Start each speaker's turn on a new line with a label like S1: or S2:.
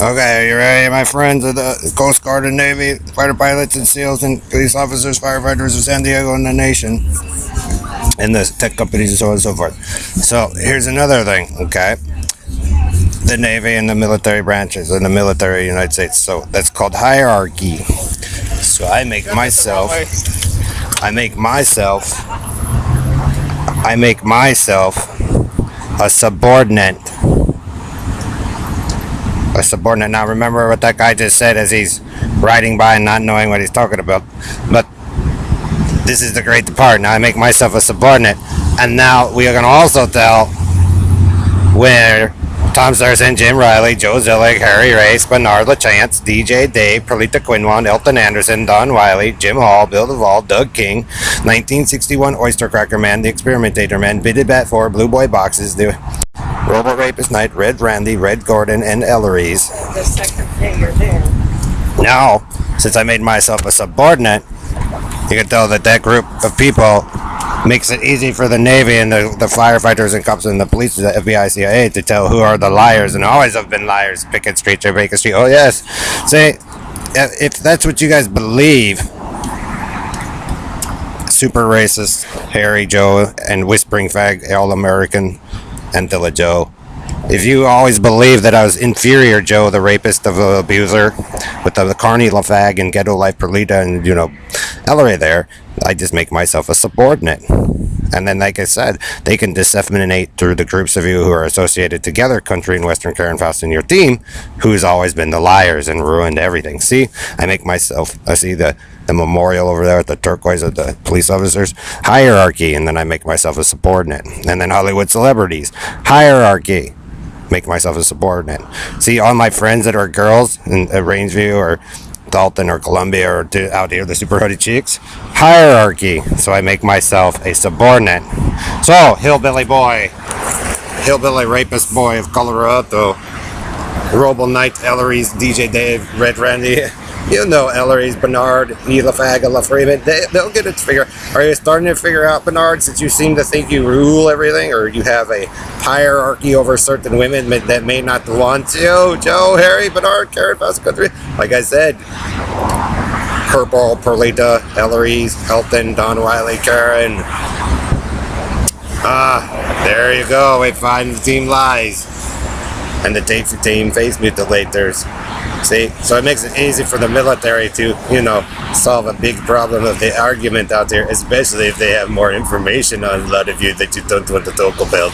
S1: Okay, are you ready, my friends of the Coast Guard and Navy, fighter pilots and SEALs and police officers, firefighters of San Diego and the nation, and the tech companies and so on and so forth. So here's another thing, okay? The Navy and the military branches in the military United States. So that's called hierarchy. So I make myself a subordinate. A subordinate. Now remember what that guy just said as he's riding by and not knowing what he's talking about. But this is the great part. Now I make myself a subordinate. And now we are going to also tell where Tom Saracen, Jim Riley, Joe Zillig, Harry Race, Bernard LaChance, DJ Dave, Perlita Quinlan, Elton Anderson, Don Wiley, Jim Hall, Bill Duvall, Doug King, 1961 Oyster Cracker Man, The Experimentator Man, Biddy Bat 4, Blue Boy Boxes, the Robo Rapist Knight, Red Randy, Red Gordon, and Ellery's.
S2: The second finger there.
S1: Now, since I made myself a subordinate, you can tell that that group of people makes it easy for the Navy and the firefighters and cops and the police, the FBI, CIA to tell who are the liars, and always have been liars. Pickett Street or Baker Street. Oh yes, say if that's what you guys believe. Super racist, Harry Joe, and whispering fag, all American, Antilla Joe. If you always believe that I was inferior Joe, the rapist of the abuser, with the Carney LaFag and Ghetto Life Perlita and, Ellery there, I just make myself a subordinate. And then, like I said, they can disseminate through the groups of you who are associated together, Country and Western Karen Faust and your team, who's always been the liars and ruined everything. See, I see the memorial over there at the turquoise of the police officers, hierarchy, and then I make myself a subordinate. And then Hollywood celebrities, hierarchy, make myself a subordinate. See, all my friends that are girls in Rangeview or Dalton or Columbia or out here, the super hoodie chicks, hierarchy. So I make myself a subordinate. So, hillbilly rapist boy of Colorado, Robo Knight, Ellery's, DJ Dave, Red Randy. You know Ellery's, Bernard, Elafaga, LaFreeman. They'll get it figured. Are you starting to figure out, Bernard, since you seem to think you rule everything, or you have a hierarchy over certain women that may not want you? Joe, Harry, Bernard, Karen, Faust, Country. Like I said, Purple, Perlita, Ellery's, Elton, Don Wiley, Karen. There you go. We find the team lies. And the team face mutilators. See, so it makes it easy for the military to, solve a big problem of the argument out there, especially if they have more information on a lot of you that you don't want to talk about.